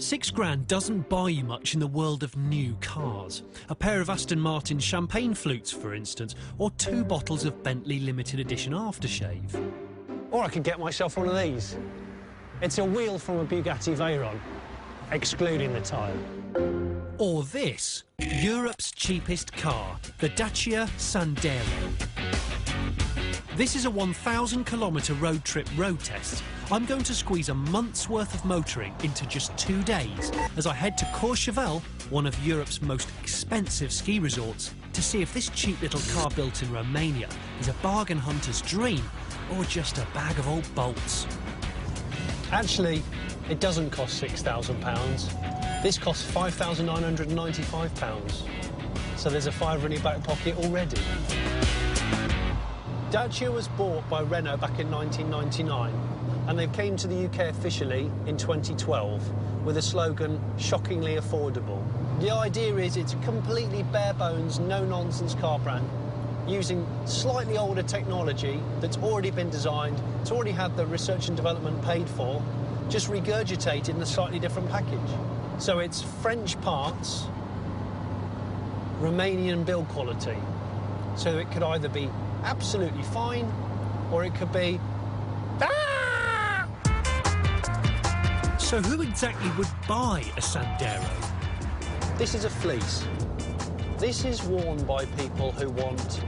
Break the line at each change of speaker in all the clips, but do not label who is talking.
£6 doesn't buy you much in the world of new cars. A pair of Aston Martin champagne flutes, for instance, or 2 bottles of Bentley limited edition aftershave.
Or I could get myself one of these. It's a wheel from a Bugatti Veyron, excluding the tyre.
Or this, Europe's cheapest car, the Dacia Sandero. This is a 1,000-kilometre road trip road test. I'm going to squeeze a month's worth of motoring into just 2 days as I head to Courchevel, one of Europe's most expensive ski resorts, to see if this cheap little car built in Romania is a bargain hunter's dream or just a bag of old bolts.
Actually, it doesn't cost £6,000. This costs £5,995. So there's a fiver in your back pocket already. Dacia was bought by Renault back in 1999, and they came to the UK officially in 2012 with a slogan, shockingly affordable. The idea is it's a completely bare-bones, no-nonsense car brand using slightly older technology that's already been designed, it's already had the research and development paid for, just regurgitated in a slightly different package. So it's French parts, Romanian build quality. So it could either be absolutely fine, or it could be... Ah!
So who exactly would buy a Sandero?
This is a fleece. This is worn by people who want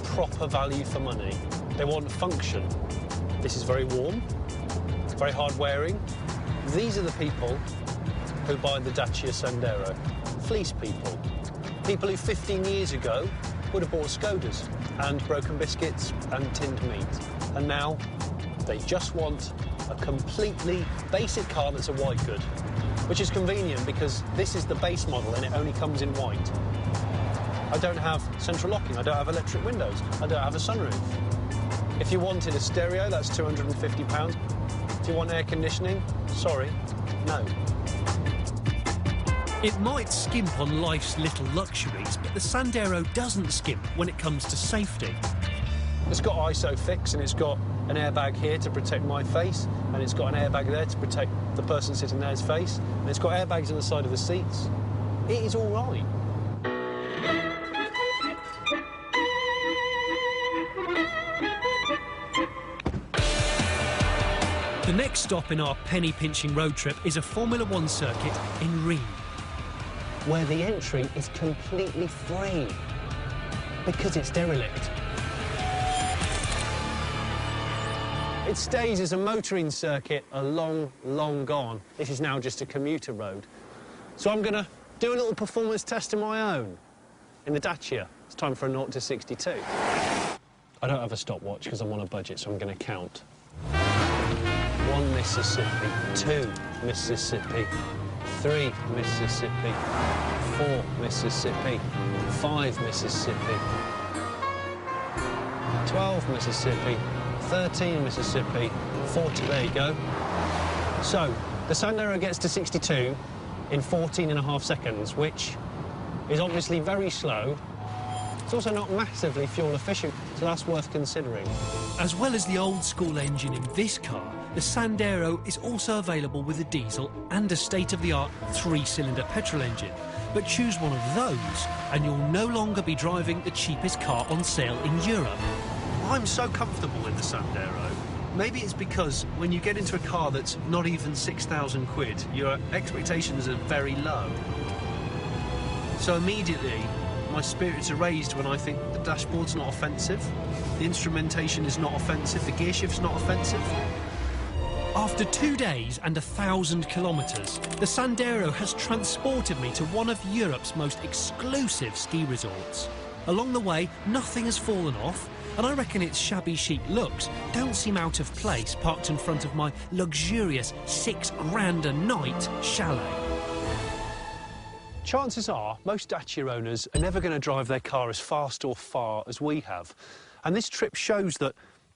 proper value for money. They want function. This is very warm, very hard wearing. These are the people who buy the Dacia Sandero. Fleece people. People who 15 years ago would have bought Skodas and broken biscuits and tinned meat. And now they just want a completely basic car that's a white good, which is convenient because this is the base model and it only comes in white. I don't have central locking, I don't have electric windows, I don't have a sunroof. If you wanted a stereo, that's £250. If you want air conditioning, sorry, no.
It might skimp on life's little luxuries, but the Sandero doesn't skimp when it comes to safety.
It's got ISOFIX and it's got an airbag here to protect my face, and it's got an airbag there to protect the person sitting there's face, and it's got airbags on the side of the seats. It is all right.
The next stop in our penny-pinching road trip is a Formula One circuit in Rheims,
where the entry is completely free because it's derelict. Its days as a motoring circuit are long, long gone. This is now just a commuter road. So I'm going to do a little performance test of my own in the Dacia. It's time for a 0 to 62. I don't have a stopwatch because I'm on a budget, so I'm going to count. 1 Mississippi, 2 Mississippi, 3 Mississippi, 4 Mississippi, 5 Mississippi, 12 Mississippi, 13 Mississippi, 40, there you go. So, the Sandero gets to 62 in 14.5 seconds, which is obviously very slow. It's also not massively fuel efficient, so that's worth considering.
As well as the old-school engine in this car, the Sandero is also available with a diesel and a state-of-the-art 3-cylinder petrol engine. But choose one of those, and you'll no longer be driving the cheapest car on sale in Europe. I'm so comfortable in the Sandero. Maybe it's because when you get into a car that's not even 6,000 quid, your expectations are very low. So immediately, my spirits are raised when I think the dashboard's not offensive, the instrumentation is not offensive, the gearshift's not offensive. After 2 days and 1,000 kilometres, the Sandero has transported me to one of Europe's most exclusive ski resorts. Along the way, nothing has fallen off, and I reckon its shabby chic looks don't seem out of place parked in front of my luxurious £6 a night chalet.
Chances are most Dacia owners are never going to drive their car as fast or far as we have. And this trip shows that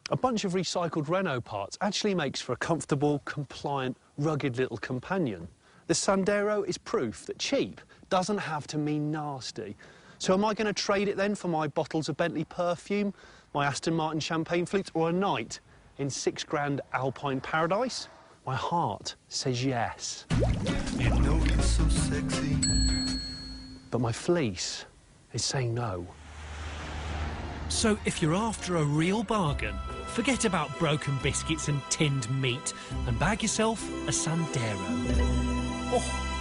a bunch of recycled Renault parts actually makes for a comfortable, compliant, rugged little companion. The Sandero is proof that cheap doesn't have to mean nasty. So am I going to trade it then for my bottles of Bentley perfume, my Aston Martin champagne flutes, or a night in £6 Alpine paradise? My heart says yes.
You know you're so sexy.
But my fleece is saying no.
So if you're after a real bargain, forget about broken biscuits and tinned meat and bag yourself a Sandero. Oh,